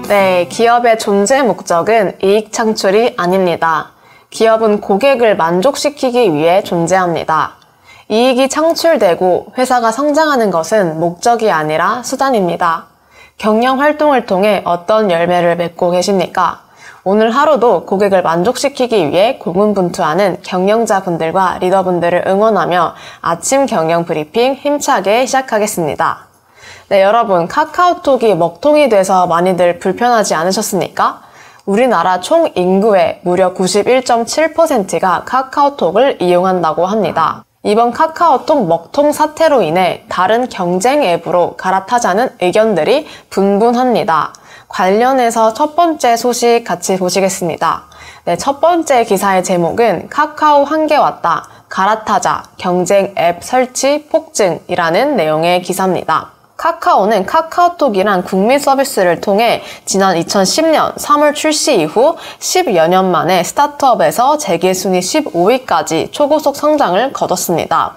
네, 기업의 존재 목적은 이익 창출이 아닙니다. 기업은 고객을 만족시키기 위해 존재합니다. 이익이 창출되고 회사가 성장하는 것은 목적이 아니라 수단입니다. 경영 활동을 통해 어떤 열매를 맺고 계십니까? 오늘 하루도 고객을 만족시키기 위해 고군분투하는 경영자분들과 리더분들을 응원하며 아침 경영 브리핑 힘차게 시작하겠습니다. 네, 여러분, 카카오톡이 먹통이 돼서 많이들 불편하지 않으셨습니까? 우리나라 총 인구의 무려 91.7%가 카카오톡을 이용한다고 합니다. 이번 카카오톡 먹통 사태로 인해 다른 경쟁 앱으로 갈아타자는 의견들이 분분합니다. 관련해서 첫 번째 소식 같이 보시겠습니다. 네, 첫 번째 기사의 제목은 카카오 한계 왔다. 갈아타자. 경쟁 앱 설치 폭증이라는 내용의 기사입니다. 카카오는 카카오톡이란 국민 서비스를 통해 지난 2010년 3월 출시 이후 10여 년 만에 스타트업에서 재계 순위 15위까지 초고속 성장을 거뒀습니다.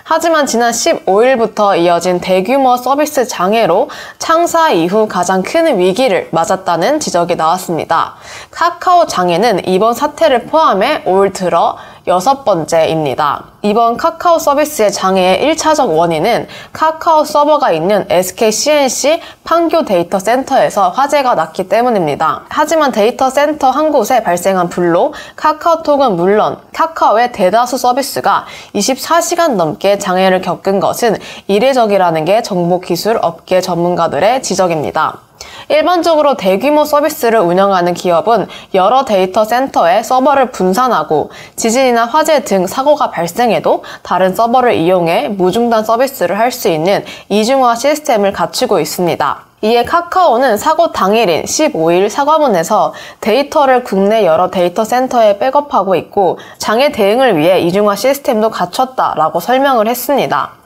하지만 지난 15일부터 이어진 대규모 서비스 장애로 창사 이후 가장 큰 위기를 맞았다는 지적이 나왔습니다. 카카오 장애는 이번 사태를 포함해 올 들어 6번째입니다. 이번 카카오 서비스의 장애의 1차적 원인은 카카오 서버가 있는 SK C&C 판교 데이터 센터에서 화재가 났기 때문입니다. 하지만 데이터 센터 한 곳에 발생한 불로 카카오톡은 물론 카카오의 대다수 서비스가 24시간 넘게 장애를 겪은 것은 이례적이라는 게 정보기술 업계 전문가들의 지적입니다. 일반적으로 대규모 서비스를 운영하는 기업은 여러 데이터 센터에 서버를 분산하고 지진이나 화재 등 사고가 발생해도 다른 서버를 이용해 무중단 서비스를 할 수 있는 이중화 시스템을 갖추고 있습니다. 이에 카카오는 사고 당일인 15일 사과문에서 데이터를 국내 여러 데이터 센터에 백업하고 있고 장애 대응을 위해 이중화 시스템도 갖췄다라고 설명을 했습니다.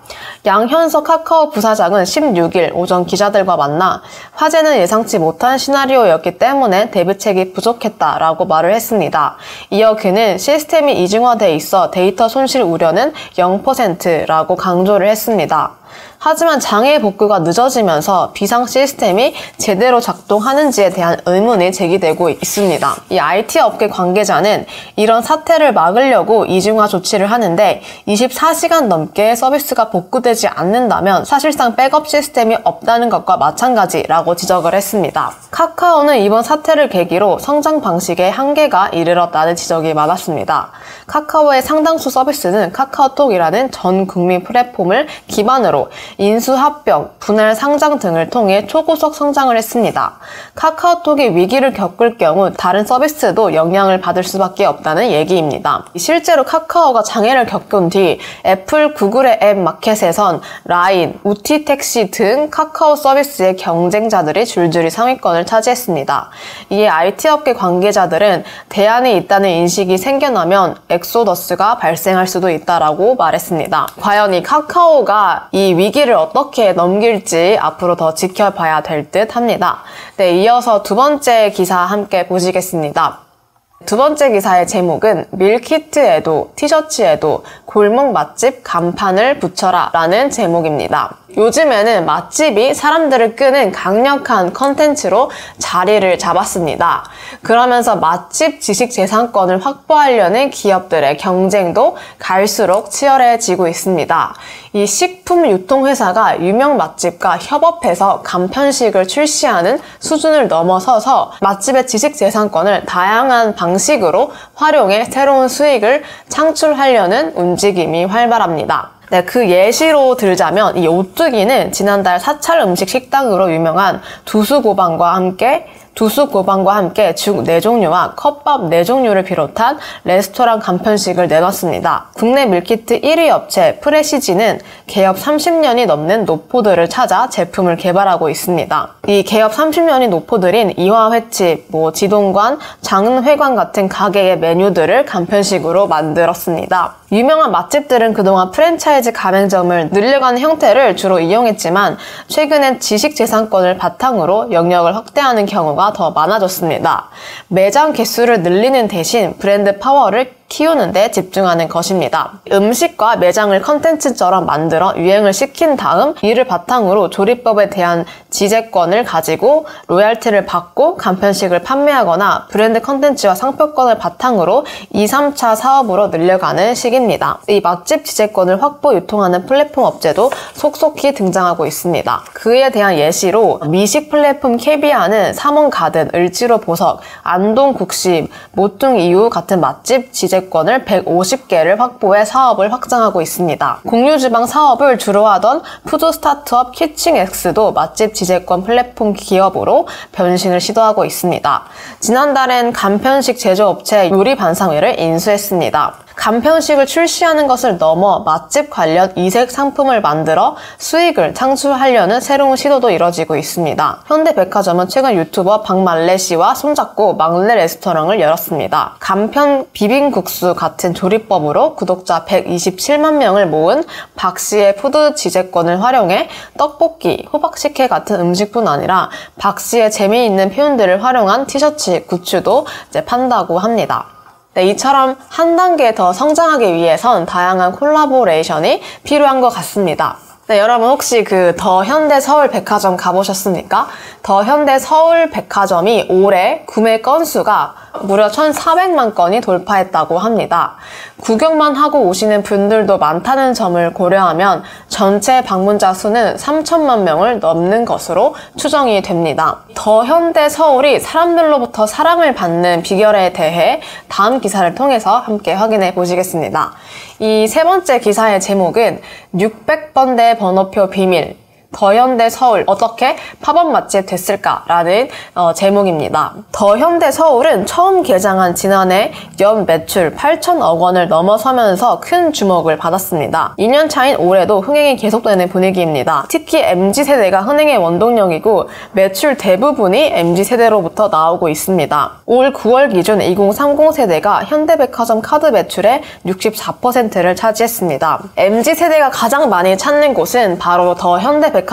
양현석 카카오 부사장은 16일 오전 기자들과 만나 화재는 예상치 못한 시나리오였기 때문에 대비책이 부족했다라고 말을 했습니다. 이어 그는 시스템이 이중화돼 있어 데이터 손실 우려는 0%라고 강조를 했습니다. 하지만 장애 복구가 늦어지면서 비상 시스템이 제대로 작동하는지에 대한 의문이 제기되고 있습니다. 이 IT 업계 관계자는 이런 사태를 막으려고 이중화 조치를 하는데 24시간 넘게 서비스가 복구되지 않는다면 사실상 백업 시스템이 없다는 것과 마찬가지라고 지적을 했습니다. 카카오는 이번 사태를 계기로 성장 방식에 한계가 이르렀다는 지적이 많았습니다. 카카오의 상당수 서비스는 카카오톡이라는 전 국민 플랫폼을 기반으로 인수, 합병, 분할 상장 등을 통해 초고속 성장을 했습니다. 카카오톡이 위기를 겪을 경우 다른 서비스도 영향을 받을 수밖에 없다는 얘기입니다. 실제로 카카오가 장애를 겪은 뒤 애플, 구글의 앱 마켓에선 라인, 우티택시 등 카카오 서비스의 경쟁자들이 줄줄이 상위권을 차지했습니다. 이에 IT 업계 관계자들은 대안이 있다는 인식이 생겨나면 엑소더스가 발생할 수도 있다라고 말했습니다. 과연 이 카카오가 이 위기를 어떻게 넘길지 앞으로 더 지켜봐야 될 듯 합니다. 네, 이어서 두 번째 기사 함께 보시겠습니다. 두 번째 기사의 제목은 밀키트에도 티셔츠에도 골목 맛집 간판을 붙여라 라는 제목입니다. 요즘에는 맛집이 사람들을 끄는 강력한 컨텐츠로 자리를 잡았습니다. 그러면서 맛집 지식재산권을 확보하려는 기업들의 경쟁도 갈수록 치열해지고 있습니다. 이 식품유통회사가 유명 맛집과 협업해서 간편식을 출시하는 수준을 넘어서서 맛집의 지식재산권을 다양한 방식으로 활용해 새로운 수익을 창출하려는 움직임이 활발합니다. 네, 그 예시로 들자면 이 오뚜기는 지난달 사찰 음식 식당으로 유명한 두수고방과 함께 죽 4종류와 컵밥 4종류를 비롯한 레스토랑 간편식을 내놨습니다. 국내 밀키트 1위 업체 프레시지는 개업 30년이 넘는 노포들을 찾아 제품을 개발하고 있습니다. 이 개업 30년인 노포들인 이화횟집, 지동관, 장은회관 같은 가게의 메뉴들을 간편식으로 만들었습니다. 유명한 맛집들은 그동안 프랜차이즈 가맹점을 늘려가는 형태를 주로 이용했지만 최근엔 지식재산권을 바탕으로 영역을 확대하는 경우가 더 많아졌습니다. 매장 개수를 늘리는 대신 브랜드 파워를 키우는 데 집중하는 것입니다. 음식과 매장을 컨텐츠처럼 만들어 유행을 시킨 다음 이를 바탕으로 조리법에 대한 지재권을 가지고 로얄티를 받고 간편식을 판매하거나 브랜드 컨텐츠와 상표권을 바탕으로 2, 3차 사업으로 늘려가는 시기입니다. 이 맛집 지재권을 확보 유통하는 플랫폼 업체도 속속히 등장하고 있습니다. 그에 대한 예시로 미식 플랫폼 캐비아는 삼원가든, 을지로 보석, 안동국시, 모퉁이유 같은 맛집 지재권을 150개를 확보해 사업을 확장하고 있습니다. 공유주방 사업을 주로 하던 푸드 스타트업 키칭X도 맛집 지재권 플랫폼 기업으로 변신을 시도하고 있습니다. 지난달엔 간편식 제조업체 요리반상회를 인수했습니다. 간편식을 출시하는 것을 넘어 맛집 관련 이색 상품을 만들어 수익을 창출하려는 새로운 시도도 이뤄지고 있습니다. 현대백화점은 최근 유튜버 박말레 씨와 손잡고 막내 레스토랑을 열었습니다. 간편 비빔국수 같은 조리법으로 구독자 127만 명을 모은 박 씨의 푸드 지재권을 활용해 떡볶이, 호박식혜 같은 음식뿐 아니라 박 씨의 재미있는 표현들을 활용한 티셔츠, 굿즈도 이제 판다고 합니다. 네, 이처럼 한 단계 더 성장하기 위해선 다양한 콜라보레이션이 필요한 것 같습니다. 네, 여러분 혹시 그 더 현대 서울 백화점 가보셨습니까? 더 현대 서울 백화점이 올해 구매 건수가 무려 1,400만 건이 돌파했다고 합니다. 구경만 하고 오시는 분들도 많다는 점을 고려하면 전체 방문자 수는 3천만 명을 넘는 것으로 추정이 됩니다. 더 현대 서울이 사람들로부터 사랑을 받는 비결에 대해 다음 기사를 통해서 함께 확인해 보시겠습니다. 이 세 번째 기사의 제목은 600번대 번호표 비밀, 더 현대 서울 어떻게 팝업 맛집 됐을까라는 제목입니다. 더 현대 서울은 처음 개장한 지난해 연 매출 8천억 원을 넘어서면서 큰 주목을 받았습니다. 2년 차인 올해도 흥행이 계속되는 분위기입니다. 특히 MZ세대가 흥행의 원동력이고 매출 대부분이 MZ세대로부터 나오고 있습니다. 올 9월 기준 2030 세대가 현대백화점 카드 매출의 64%를 차지했습니다. MZ세대가 가장 많이 찾는 곳은 바로 더 현대백화점의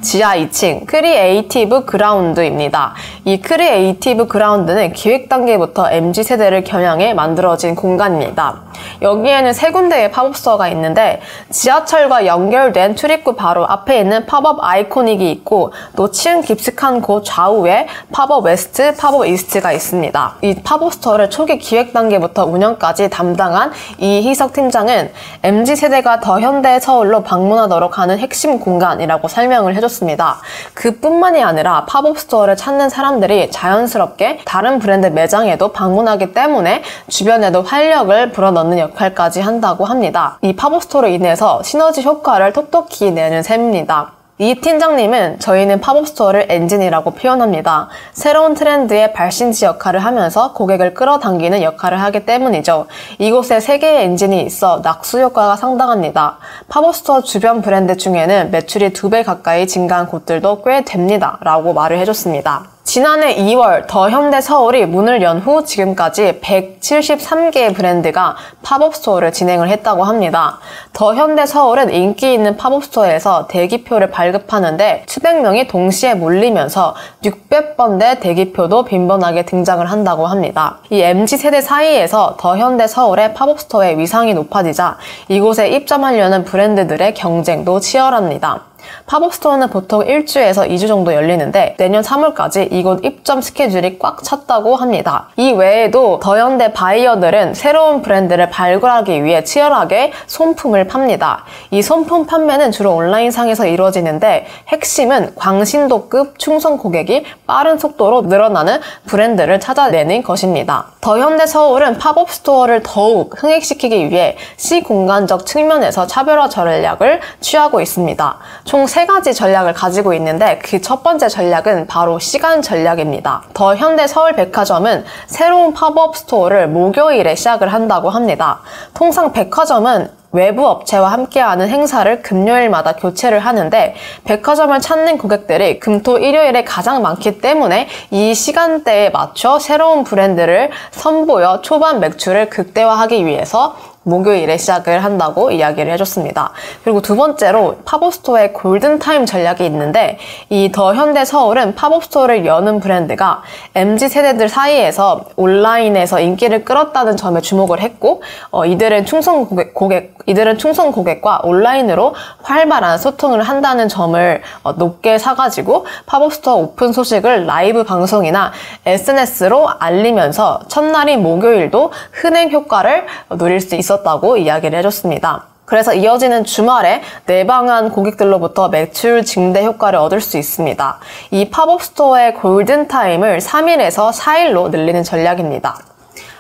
지하 2층 크리에이티브 그라운드입니다. 이 크리에이티브 그라운드는 기획 단계부터 MZ세대를 겨냥해 만들어진 공간입니다. 여기에는 세 군데의 팝업스토어가 있는데 지하철과 연결된 출입구 바로 앞에 있는 팝업 아이코닉이 있고 또 치은 깊숙한 곳 좌우에 팝업 웨스트, 팝업 이스트가 있습니다. 이 팝업스토어를 초기 기획 단계부터 운영까지 담당한 이희석 팀장은 MZ세대가 더 현대 서울로 방문하도록 하는 핵심 공간이라고 설명을 해줬습니다. 그뿐만이 아니라 팝업 스토어를 찾는 사람들이 자연스럽게 다른 브랜드 매장에도 방문하기 때문에 주변에도 활력을 불어넣는 역할까지 한다고 합니다. 이 팝업 스토어로 인해서 시너지 효과를 톡톡히 내는 셈입니다. 이 팀장님은 저희는 팝업 스토어를 엔진이라고 표현합니다. 새로운 트렌드의 발신지 역할을 하면서 고객을 끌어당기는 역할을 하기 때문이죠. 이곳에 3개의 엔진이 있어 낙수 효과가 상당합니다. 팝업 스토어 주변 브랜드 중에는 매출이 2배 가까이 증가한 곳들도 꽤 됩니다. 라고 말을 해줬습니다. 지난해 2월 더 현대 서울이 문을 연 후 지금까지 173개의 브랜드가 팝업 스토어를 진행을 했다고 합니다. 더 현대 서울은 인기 있는 팝업 스토어에서 대기표를 발급하는데 수백 명이 동시에 몰리면서 600번대 대기표도 빈번하게 등장을 한다고 합니다. 이 MZ세대 사이에서 더 현대 서울의 팝업 스토어의 위상이 높아지자 이곳에 입점하려는 브랜드들의 경쟁도 치열합니다. 팝업 스토어는 보통 1주에서 2주 정도 열리는데 내년 3월까지 이곳 입점 스케줄이 꽉 찼다고 합니다. 이 외에도 더 현대 바이어들은 새로운 브랜드를 발굴하기 위해 치열하게 손품을 팝니다. 이 손품 판매는 주로 온라인상에서 이루어지는데 핵심은 광신도급 충성 고객이 빠른 속도로 늘어나는 브랜드를 찾아내는 것입니다. 더 현대 서울은 팝업 스토어를 더욱 흥행시키기 위해 시공간적 측면에서 차별화 전략을 취하고 있습니다. 총 3가지 전략을 가지고 있는데 그 첫 번째 전략은 바로 시간 전략입니다. 더 현대 서울 백화점은 새로운 팝업 스토어를 목요일에 시작을 한다고 합니다. 통상 백화점은 외부 업체와 함께하는 행사를 금요일마다 교체를 하는데 백화점을 찾는 고객들이 금토 일요일에 가장 많기 때문에 이 시간대에 맞춰 새로운 브랜드를 선보여 초반 매출을 극대화하기 위해서 목요일에 시작을 한다고 이야기를 해줬습니다. 그리고 두 번째로 팝업스토어의 골든타임 전략이 있는데, 이 더 현대 서울은 팝업스토어를 여는 브랜드가 MZ세대들 사이에서 온라인에서 인기를 끌었다는 점에 주목을 했고, 이들은 충성 고객과 온라인으로 활발한 소통을 한다는 점을 높게 사가지고 팝업스토어 오픈 소식을 라이브 방송이나 SNS로 알리면서 첫날인 목요일도 흔행 효과를 누릴 수 있었다고 이야기를 해줬습니다. 그래서 이어지는 주말에 내방한 고객들로부터 매출 증대 효과를 얻을 수 있습니다. 이 팝업스토어의 골든타임을 3일에서 4일로 늘리는 전략입니다.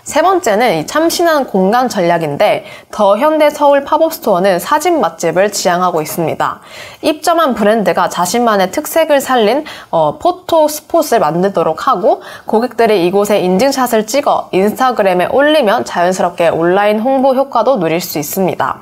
세 번째는 이 참신한 공간 전략인데, 더 현대 서울 팝업스토어는 사진 맛집을 지향하고 있습니다. 입점한 브랜드가 자신만의 특색을 살린 포토 스폿을 만들도록 하고, 고객들이 이곳에 인증샷을 찍어 인스타그램에 올리면 자연스럽게 온라인 홍보 효과도 누릴 수 있습니다.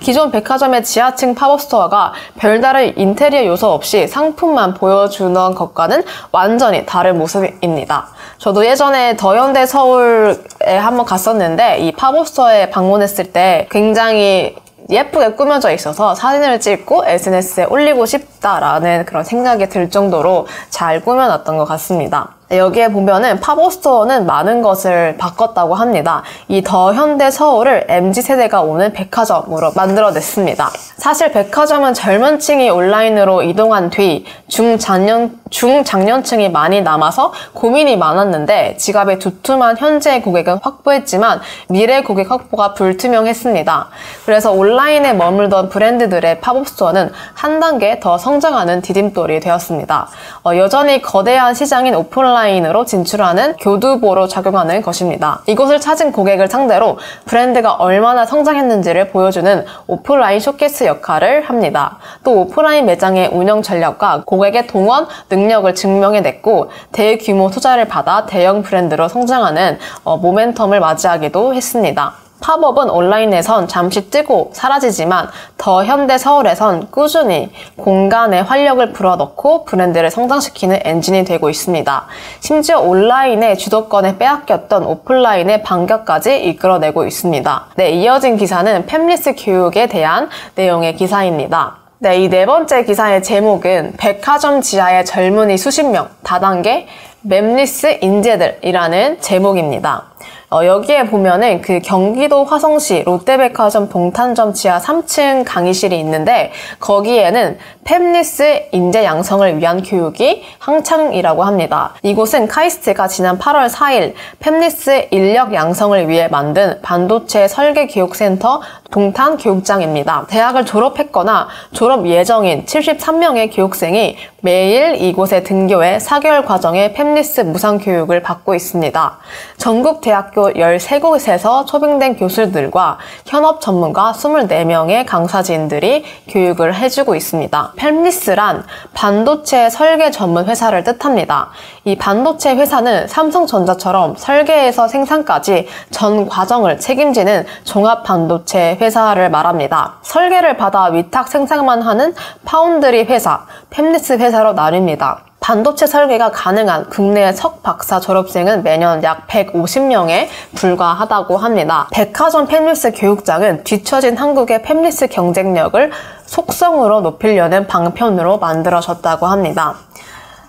기존 백화점의 지하층 팝업스토어가 별다른 인테리어 요소 없이 상품만 보여주는 것과는 완전히 다른 모습입니다. 저도 예전에 더 현대 서울에 한번 갔었는데, 이 팝업스토어에 방문했을 때 굉장히 예쁘게 꾸며져 있어서 사진을 찍고 SNS에 올리고 싶다라는 그런 생각이 들 정도로 잘 꾸며놨던 것 같습니다. 여기에 보면은 팝업스토어는 많은 것을 바꿨다고 합니다. 이 더 현대 서울을 MZ세대가 오는 백화점으로 만들어냈습니다. 사실 백화점은 젊은 층이 온라인으로 이동한 뒤 중장년층이 많이 남아서 고민이 많았는데, 지갑이 두툼한 현재의 고객은 확보했지만 미래 고객 확보가 불투명했습니다. 그래서 온라인에 머물던 브랜드들의 팝업스토어는 한 단계 더 성장하는 디딤돌이 되었습니다. 여전히 거대한 시장인 오프라인으로 진출하는 교두보로 작용하는 것입니다. 이곳을 찾은 고객을 상대로 브랜드가 얼마나 성장했는지를 보여주는 오프라인 쇼케이스 역할을 합니다. 또 오프라인 매장의 운영 전략과 고객의 동원 능력을 증명해냈고, 대규모 투자를 받아 대형 브랜드로 성장하는 모멘텀을 맞이하기도 했습니다. 팝업은 온라인에선 잠시 뜨고 사라지지만 더 현대 서울에선 꾸준히 공간에 활력을 불어넣고 브랜드를 성장시키는 엔진이 되고 있습니다. 심지어 온라인의 주도권을 빼앗겼던 오프라인의 반격까지 이끌어내고 있습니다. 네, 이어진 기사는 팸리스 교육에 대한 내용의 기사입니다. 네, 이 네 번째 기사의 제목은 백화점 지하의 젊은이 수십 명, 다단계 맵리스 인재들이라는 제목입니다. 여기에 보면은 그 경기도 화성시 롯데백화점 동탄점 지하 3층 강의실이 있는데, 거기에는 팸리스 인재 양성을 위한 교육이 한창이라고 합니다. 이곳은 카이스트가 지난 8월 4일 팸리스 인력 양성을 위해 만든 반도체 설계 교육센터 동탄 교육장입니다. 대학을 졸업했거나 졸업 예정인 73명의 교육생이 매일 이곳에 등교해 4개월 과정의 팸리스 무상 교육을 받고 있습니다. 전국 대학교 13곳에서 초빙된 교수들과 현업 전문가 24명의 강사진들이 교육을 해주고 있습니다. 팸리스란 반도체 설계 전문 회사를 뜻합니다. 이 반도체 회사는 삼성전자처럼 설계에서 생산까지 전 과정을 책임지는 종합 반도체 회사를 말합니다. 설계를 받아 위탁 생산만 하는 파운드리 회사, 팸리스 회사로 나뉩니다. 반도체 설계가 가능한 국내 석박사 졸업생은 매년 약 150명에 불과하다고 합니다. 백화점 팸리스 교육장은 뒤처진 한국의 팸리스 경쟁력을 속성으로 높이려는 방편으로 만들어졌다고 합니다.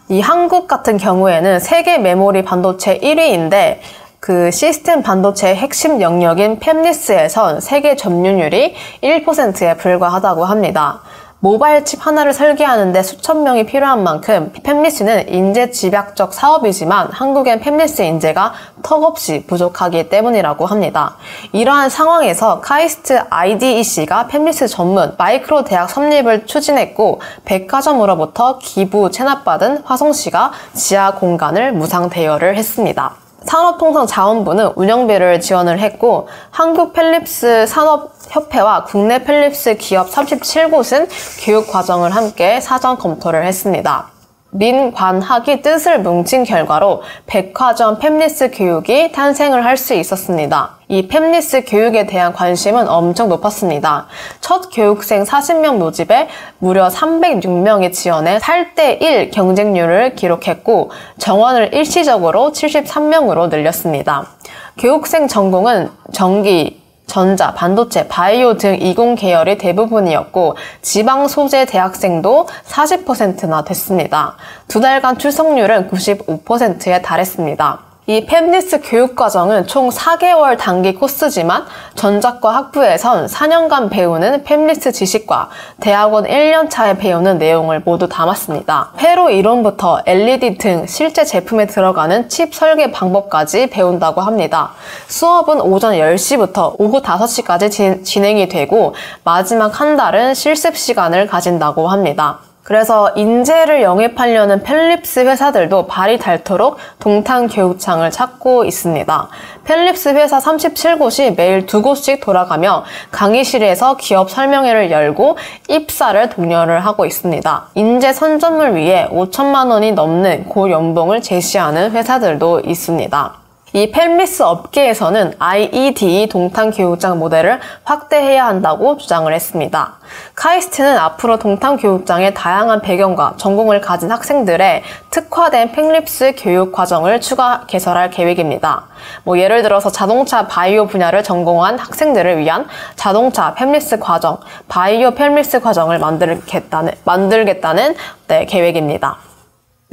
이 한국 같은 경우에는 세계 메모리 반도체 1위인데, 그 시스템 반도체의 핵심 영역인 팸리스에선 세계 점유율이 1%에 불과하다고 합니다. 모바일 칩 하나를 설계하는데 수천 명이 필요한 만큼 팸리스는 인재 집약적 사업이지만 한국엔 팸리스 인재가 턱없이 부족하기 때문이라고 합니다. 이러한 상황에서 카이스트 IDEC가 팸리스 전문 마이크로 대학 설립을 추진했고, 백화점으로부터 기부 체납받은 화성시가 지하 공간을 무상 대여를 했습니다. 산업통상자원부는 운영비를 지원을 했고, 한국 펠립스 산업협회와 국내 펠립스 기업 37곳은 교육 과정을 함께 사전 검토를 했습니다. 민관학이 뜻을 뭉친 결과로 백화점 팸리스 교육이 탄생을 할 수 있었습니다. 이 팸리스 교육에 대한 관심은 엄청 높았습니다. 첫 교육생 40명 모집에 무려 306명이 지원해 8대1 경쟁률을 기록했고, 정원을 일시적으로 73명으로 늘렸습니다. 교육생 전공은 전기, 전자, 반도체, 바이오 등 이공 계열이 대부분이었고 지방 소재 대학생도 40%나 됐습니다. 2달간 출석률은 95%에 달했습니다. 이 팹리스 교육과정은 총 4개월 단기 코스지만 전작과 학부에선 4년간 배우는 팹리스 지식과 대학원 1년차에 배우는 내용을 모두 담았습니다. 회로 이론부터 LED 등 실제 제품에 들어가는 칩 설계 방법까지 배운다고 합니다. 수업은 오전 10시부터 오후 5시까지 진행이 되고 마지막 한 달은 실습 시간을 가진다고 합니다. 그래서 인재를 영입하려는 펠립스 회사들도 발이 닳도록 동탄 교육청을 찾고 있습니다. 펠립스 회사 37곳이 매일 2곳씩 돌아가며 강의실에서 기업 설명회를 열고 입사를 독려를 하고 있습니다. 인재 선점을 위해 5천만 원이 넘는 고연봉을 제시하는 회사들도 있습니다. 이 펠리스 업계에서는 IED 동탄 교육장 모델을 확대해야 한다고 주장을 했습니다. 카이스트는 앞으로 동탄 교육장의 다양한 배경과 전공을 가진 학생들의 특화된 펠립스 교육 과정을 추가 개설할 계획입니다. 예를 들어서 자동차 바이오 분야를 전공한 학생들을 위한 자동차 펠리스 과정, 바이오 펠리스 과정을 만들겠다는 계획입니다.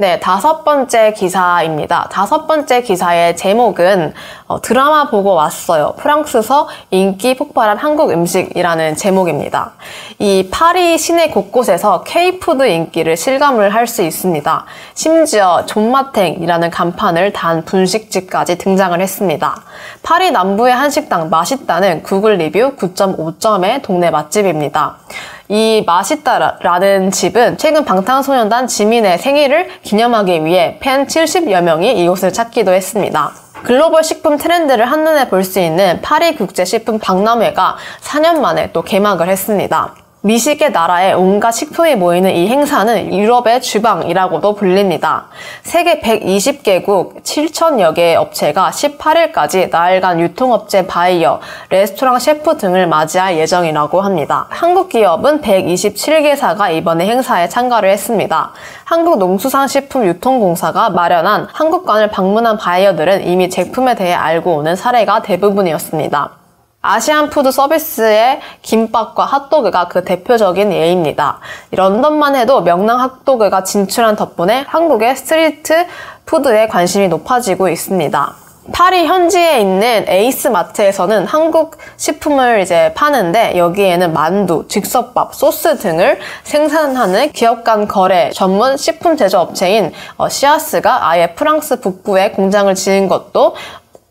네, 5번째 기사입니다. 5번째 기사의 제목은 드라마 보고 왔어요. 프랑스서 인기 폭발한 한국 음식이라는 제목입니다. 이 파리 시내 곳곳에서 K푸드 인기를 실감을 할 수 있습니다. 심지어 존맛탱이라는 간판을 단 분식집까지 등장을 했습니다. 파리 남부의 한식당 맛있다는 구글 리뷰 9.5점의 동네 맛집입니다. 이 맛있다라는 집은 최근 방탄소년단 지민의 생일을 기념하기 위해 팬 70여 명이 이곳을 찾기도 했습니다. 글로벌 식품 트렌드를 한눈에 볼 수 있는 파리 국제식품 박람회가 4년 만에 또 개막을 했습니다. 미식의 나라에 온갖 식품이 모이는 이 행사는 유럽의 주방이라고도 불립니다. 세계 120개국 7천여 개의 업체가 18일까지 나흘간 유통업체 바이어, 레스토랑 셰프 등을 맞이할 예정이라고 합니다. 한국 기업은 127개사가 이번에 행사에 참가를 했습니다. 한국농수산식품유통공사가 마련한 한국관을 방문한 바이어들은 이미 제품에 대해 알고 오는 사례가 대부분이었습니다. 아시안 푸드 서비스의 김밥과 핫도그가 그 대표적인 예입니다. 런던만 해도 명랑 핫도그가 진출한 덕분에 한국의 스트리트 푸드에 관심이 높아지고 있습니다. 파리 현지에 있는 에이스 마트에서는 한국 식품을 파는데 여기에는 만두, 즉석밥, 소스 등을 생산하는 기업 간 거래 전문 식품 제조업체인 시아스가 아예 프랑스 북부에 공장을 지은 것도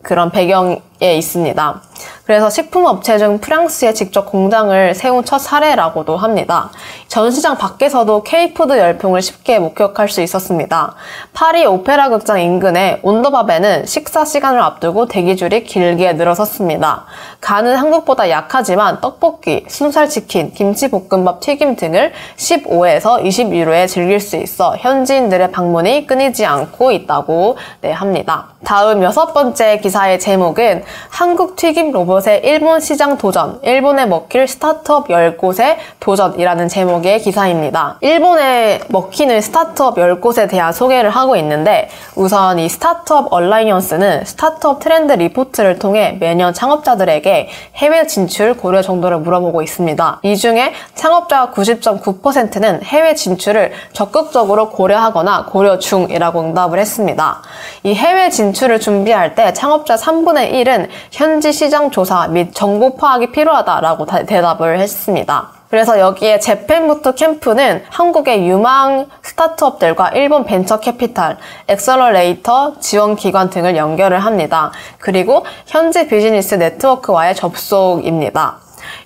그런 배경에 있습니다. 그래서 식품업체 중 프랑스에 직접 공장을 세운 첫 사례라고도 합니다. 전시장 밖에서도 K푸드 열풍을 쉽게 목격할 수 있었습니다. 파리 오페라 극장 인근의 온더밥에는 식사 시간을 앞두고 대기줄이 길게 늘어섰습니다. 간은 한국보다 약하지만 떡볶이, 순살치킨, 김치볶음밥, 튀김 등을 15에서 20유로에 즐길 수 있어 현지인들의 방문이 끊이지 않고 있다고 합니다. 다음 6번째 기사의 제목은 한국 튀김 로봇의 일본 시장 도전, 일본에 먹힐 스타트업 10곳의 도전이라는 제목의 기사입니다. 일본에 먹히는 스타트업 10곳에 대한 소개를 하고 있는데 우선 이 스타트업 얼라이언스는 스타트업 트렌드 리포트를 통해 매년 창업자들에게 해외 진출 고려 정도를 물어보고 있습니다. 이 중에 창업자 90.9%는 해외 진출을 적극적으로 고려하거나 고려 중이라고 응답을 했습니다. 이 해외 진출을 준비할 때 창업자 3분의 1은 현지 시장 조사 및 정보 파악이 필요하다라고 대답을 했습니다. 그래서 여기에 재팬부트 캠프는 한국의 유망 스타트업들과 일본 벤처 캐피탈, 엑셀러레이터, 지원기관 등을 연결을 합니다. 그리고 현지 비즈니스 네트워크와의 접속입니다.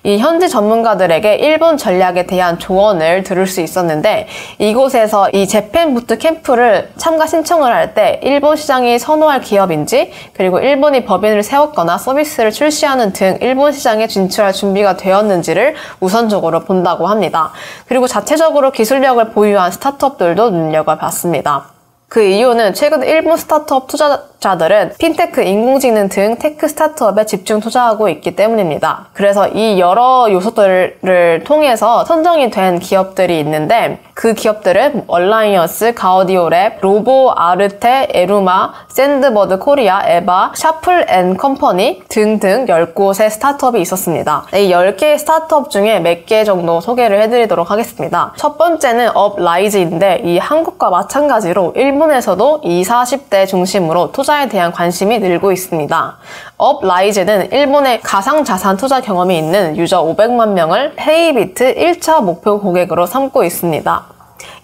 이 현지 전문가들에게 일본 전략에 대한 조언을 들을 수 있었는데 이곳에서 이 재팬부트 캠프를 참가 신청을 할 때 일본 시장이 선호할 기업인지 그리고 일본이 법인을 세웠거나 서비스를 출시하는 등 일본 시장에 진출할 준비가 되었는지를 우선적으로 본다고 합니다. 그리고 자체적으로 기술력을 보유한 스타트업들도 눈여겨봤습니다. 그 이유는 최근 일본 스타트업 투자자들은 핀테크, 인공지능 등 테크 스타트업에 집중 투자하고 있기 때문입니다. 그래서 이 여러 요소들을 통해서 선정이 된 기업들이 있는데 그 기업들은 얼라이언스, 가우디오랩, 로보, 아르테, 에루마, 샌드버드 코리아, 에바, 샤플 앤 컴퍼니 등등 10곳의 스타트업이 있었습니다. 이 10개의 스타트업 중에 몇 개 정도 소개를 해드리도록 하겠습니다. 첫 번째는 업라이즈인데 이 한국과 마찬가지로 일본에서도 20, 40대 중심으로 투자에 대한 관심이 늘고 있습니다. 업라이즈는 일본의 가상자산 투자 경험이 있는 유저 500만 명을 헤이비트 1차 목표 고객으로 삼고 있습니다.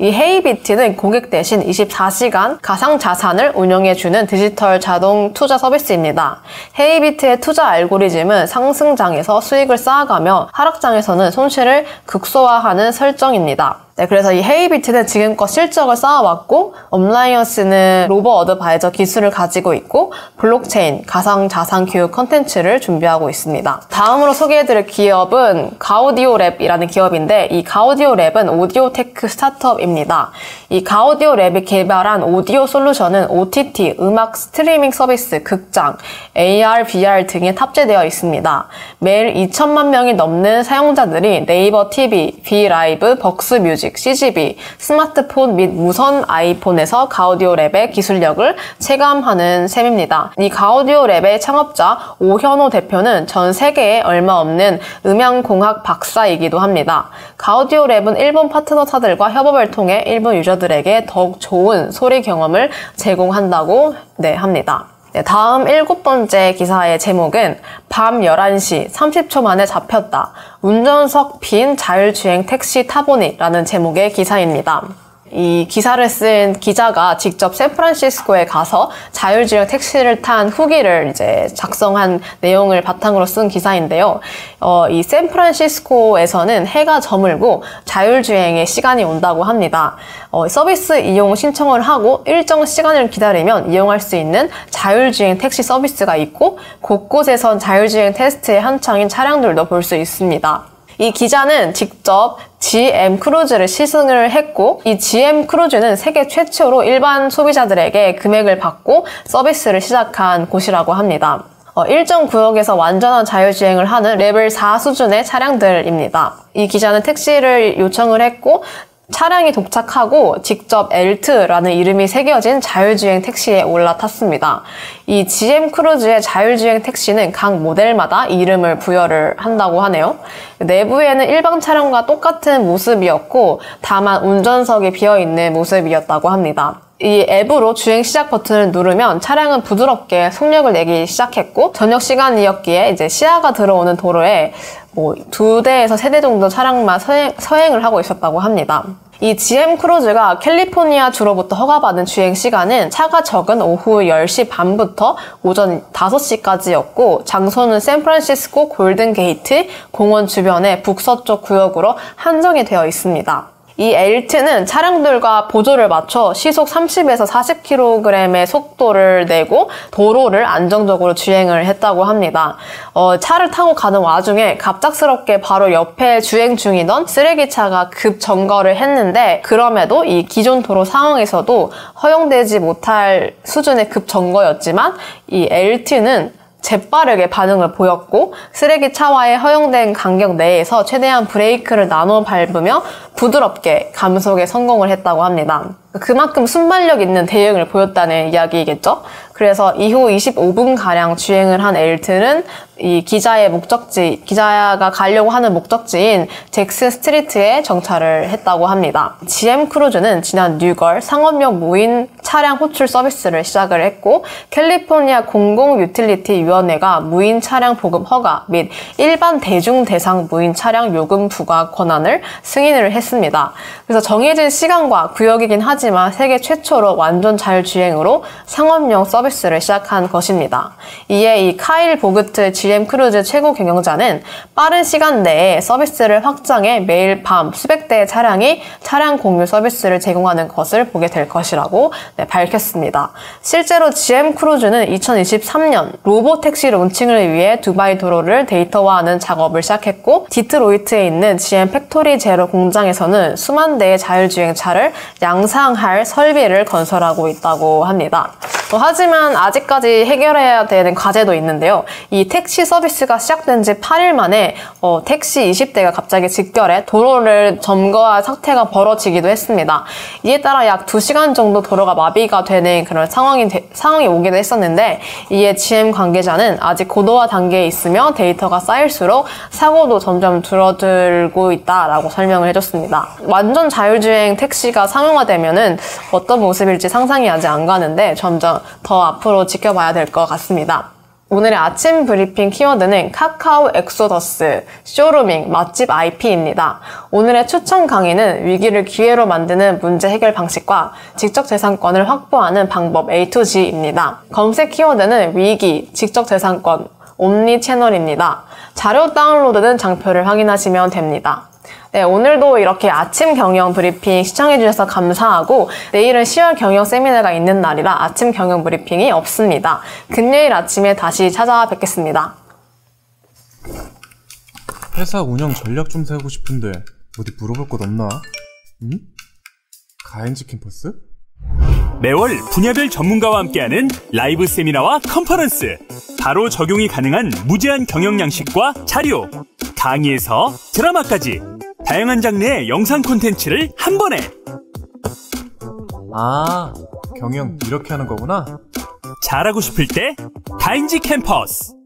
이 헤이비트는 고객 대신 24시간 가상자산을 운영해주는 디지털 자동 투자 서비스입니다. 헤이비트의 투자 알고리즘은 상승장에서 수익을 쌓아가며 하락장에서는 손실을 극소화하는 설정입니다. 네, 그래서 이 헤이비트는 지금껏 실적을 쌓아왔고 업라이언스는 로보 어드바이저 기술을 가지고 있고 블록체인, 가상자산 교육 컨텐츠를 준비하고 있습니다. 다음으로 소개해드릴 기업은 가우디오랩이라는 기업인데 이 가우디오랩은 오디오 테크 스타트업입니다. 이 가우디오랩이 개발한 오디오 솔루션은 OTT, 음악 스트리밍 서비스, 극장, AR, VR 등에 탑재되어 있습니다. 매일 2천만 명이 넘는 사용자들이 네이버 TV, 비라이브, 벅스뮤직, CGV, 스마트폰 및 무선 아이폰에서 가우디오랩의 기술력을 체감하는 셈입니다. 이 가우디오랩의 창업자 오현호 대표는 전 세계에 얼마 없는 음향공학 박사이기도 합니다. 가우디오랩은 일본 파트너사들과 협업을 통해 일본 유저들에게 더욱 좋은 소리 경험을 제공한다고 합니다. 네, 다음 7번째 기사의 제목은 밤 11시 30초 만에 잡혔다. 운전석 빈 자율주행 택시 타보니라는 제목의 기사입니다. 이 기사를 쓴 기자가 직접 샌프란시스코에 가서 자율주행 택시를 탄 후기를 이제 작성한 내용을 바탕으로 쓴 기사인데요. 이 샌프란시스코에서는 해가 저물고 자율주행의 시간이 온다고 합니다. 서비스 이용 신청을 하고 일정 시간을 기다리면 이용할 수 있는 자율주행 택시 서비스가 있고 곳곳에선 자율주행 테스트에 한창인 차량들도 볼 수 있습니다. 이 기자는 직접 GM 크루즈를 시승을 했고 이 GM 크루즈는 세계 최초로 일반 소비자들에게 금액을 받고 서비스를 시작한 곳이라고 합니다. 일정 구역에서 완전한 자율주행을 하는 레벨 4 수준의 차량들입니다. 이 기자는 택시를 요청을 했고 차량이 도착하고 직접 엘트라는 이름이 새겨진 자율주행 택시에 올라탔습니다. 이 GM 크루즈의 자율주행 택시는 각 모델마다 이름을 부여를 한다고 하네요. 내부에는 일반 차량과 똑같은 모습이었고 다만 운전석이 비어있는 모습이었다고 합니다. 이 앱으로 주행 시작 버튼을 누르면 차량은 부드럽게 속력을 내기 시작했고 저녁 시간이었기에 이제 시야가 들어오는 도로에 2대에서 3대 정도 차량만 서행을 하고 있었다고 합니다. 이 GM 크루즈가 캘리포니아 주로부터 허가받은 주행 시간은 차가 적은 오후 10시 반부터 오전 5시까지였고 장소는 샌프란시스코 골든 게이트 공원 주변의 북서쪽 구역으로 한정이 되어 있습니다. 이 엘트는 차량들과 보조를 맞춰 시속 30에서 40km의 속도를 내고 도로를 안정적으로 주행을 했다고 합니다. 차를 타고 가는 와중에 갑작스럽게 바로 옆에 주행 중이던 쓰레기차가 급 정거를 했는데 그럼에도 이 기존 도로 상황에서도 허용되지 못할 수준의 급 정거였지만 이 엘트는 재빠르게 반응을 보였고 쓰레기차와의 허용된 간격 내에서 최대한 브레이크를 나눠 밟으며 부드럽게 감속에 성공을 했다고 합니다. 그만큼 순발력 있는 대응을 보였다는 이야기겠죠? 그래서 이후 25분가량 주행을 한 엘트는 이 기자가 가려고 하는 목적지인 잭슨 스트리트에 정차를 했다고 합니다. GM 크루즈는 지난 6월 상업용 무인 차량 호출 서비스를 시작을 했고 캘리포니아 공공유틸리티위원회가 무인 차량 보급 허가 및 일반 대중 대상 무인 차량 요금 부과 권한을 승인을 했습니다. 그래서 정해진 시간과 구역이긴 하지만 세계 최초로 완전 자율주행으로 상업용 서비스를 시작한 것입니다. 이에 이 카일 보그트 GM 크루즈 최고 경영자는 빠른 시간 내에 서비스를 확장해 매일 밤 수백 대의 차량이 차량 공유 서비스를 제공하는 것을 보게 될 것이라고 밝혔습니다. 실제로 GM 크루즈는 2023년 로보택시 론칭을 위해 두바이 도로를 데이터화하는 작업을 시작했고, 디트로이트에 있는 GM 팩토리 제로 공장에서는 수만 대의 자율주행차를 양상할 설비를 건설하고 있다고 합니다. 하지만 아직까지 해결해야 되는 과제도 있는데요. 이 택시 서비스가 시작된 지 8일 만에 택시 20대가 갑자기 직결해 도로를 점거할 사태가 벌어지기도 했습니다. 이에 따라 약 2시간 정도 도로가 마비가 되는 그런 상황이 오기도 했었는데, 이에 GM 관계자는 아직 고도화 단계에 있으며 데이터가 쌓일수록 사고도 점점 줄어들고 있다라고 설명을 해줬습니다. 완전 자율주행 택시가 상용화되면은 어떤 모습일지 상상이 아직 안 가는데 점점 더 앞으로 지켜봐야 될 것 같습니다. 오늘의 아침 브리핑 키워드는 카카오 엑소더스, 쇼루밍, 맛집 IP입니다. 오늘의 추천 강의는 위기를 기회로 만드는 문제 해결 방식과 지적재산권을 확보하는 방법 A to G입니다. 검색 키워드는 위기, 지적재산권, 옴니 채널입니다. 자료 다운로드는 장표를 확인하시면 됩니다. 네, 오늘도 이렇게 아침 경영 브리핑 시청해주셔서 감사하고, 내일은 10월 경영 세미나가 있는 날이라 아침 경영 브리핑이 없습니다. 금요일 아침에 다시 찾아뵙겠습니다. 회사 운영 전략 좀 세우고 싶은데 어디 물어볼 것 없나? 응? 가엔지 캠퍼스? 매월 분야별 전문가와 함께하는 라이브 세미나와 컨퍼런스, 바로 적용이 가능한 무제한 경영 양식과 자료, 강의에서 드라마까지 다양한 장르의 영상 콘텐츠를 한 번에. 아, 경영 이렇게 하는 거구나. 잘하고 싶을 때 가인지 캠퍼스.